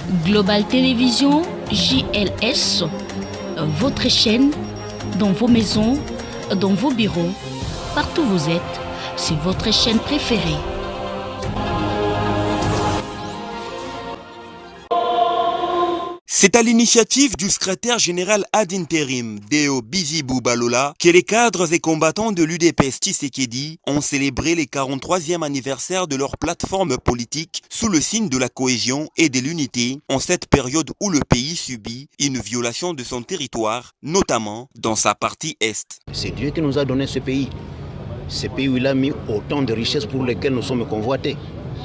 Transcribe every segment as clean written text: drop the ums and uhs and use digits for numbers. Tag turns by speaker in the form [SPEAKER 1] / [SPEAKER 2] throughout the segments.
[SPEAKER 1] Global Télévision, JLS, votre chaîne, dans vos maisons, dans vos bureaux, partout où vous êtes, c'est votre chaîne préférée.
[SPEAKER 2] C'est à l'initiative du secrétaire général ad interim, Deo Bizibou Balola, que les cadres et combattants de l'UDPS Tshisekedi ont célébré les 43e anniversaire de leur plateforme politique sous le signe de la cohésion et de l'unité en cette période où le pays subit une violation de son territoire, notamment dans sa partie Est.
[SPEAKER 3] C'est Dieu qui nous a donné ce pays où il a mis autant de richesses pour lesquelles nous sommes convoités.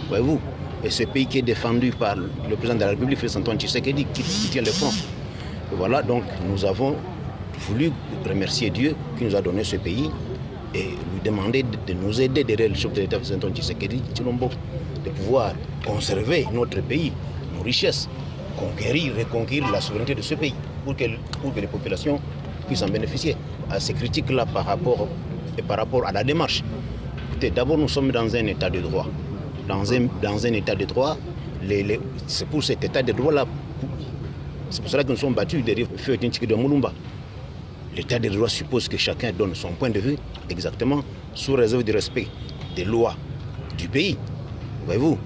[SPEAKER 3] Voyez-vous? Et ce pays qui est défendu par le président de la République, Félix Antoine Tshisekedi, qui tient le front. Et voilà, donc nous avons voulu remercier Dieu qui nous a donné ce pays et lui demander de nous aider derrière le chef de l'État, Félix Antoine Tshisekedi, de pouvoir conserver notre pays, nos richesses, reconquérir la souveraineté de ce pays pour que les populations puissent en bénéficier. À ces critiques-là par rapport à la démarche, écoutez, d'abord nous sommes dans un état de droit. Dans un état de droit, c'est pour cet état de droit-là, c'est pour cela que nous sommes battus derrière Feu Tinchiki de Moulumba. L'état de droit suppose que chacun donne son point de vue exactement sous réserve du respect des lois du pays. Voyez-vous?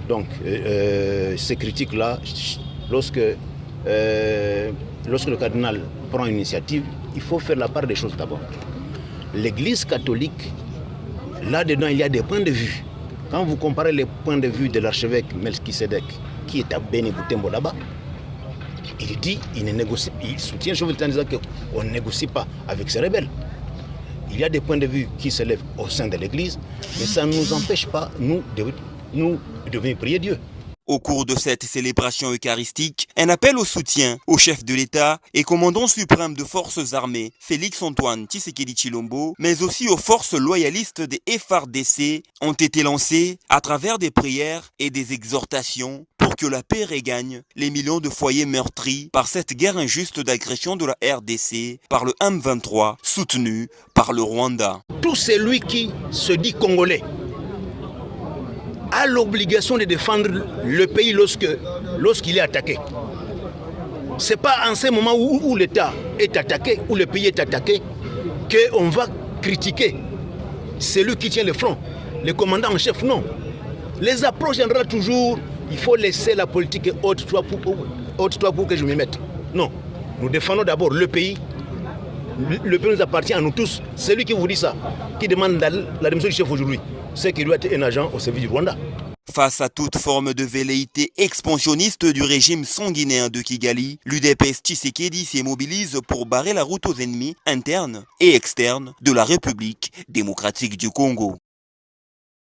[SPEAKER 3] Donc, ces critiques-là, lorsque le cardinal prend une initiative, il faut faire la part des choses d'abord. L'Église catholique, là-dedans, il y a des points de vue. Quand vous comparez les points de vue de l'archevêque Melchisedec, qui est à Beni Boutembo là-bas, il dit, il soutient le chef de l'État en disant qu'on ne négocie pas avec ces rebelles. Il y a des points de vue qui s'élèvent au sein de l'Église, mais ça ne nous empêche pas, nous, de venir prier Dieu.
[SPEAKER 2] Au cours de cette célébration eucharistique, un appel au soutien au chef de l'État et commandant suprême de forces armées, Félix Antoine Tshisekedi Tshilombo, mais aussi aux forces loyalistes des FARDC, ont été lancés à travers des prières et des exhortations pour que la paix regagne les millions de foyers meurtris par cette guerre injuste d'agression de la RDC par le M23, soutenu par le Rwanda.
[SPEAKER 3] Tout celui qui se dit congolais a l'obligation de défendre le pays lorsqu'il est attaqué. Ce n'est pas en ce moment où l'État est attaqué, où le pays est attaqué, qu'on va critiquer celui qui tient le front, le commandant en chef, non. Les approches générales toujours, il faut laisser la politique haute toi pour que je m'y mette. Non, nous défendons d'abord le pays. Le pays nous appartient à nous tous. Celui qui vous dit ça, qui demande la démission du chef aujourd'hui, c'est qu'il doit être un agent au service du Rwanda.
[SPEAKER 2] Face à toute forme de velléité expansionniste du régime sanguinaire de Kigali, l'UDPS Tshisekedi se mobilise pour barrer la route aux ennemis internes et externes de la République démocratique du Congo.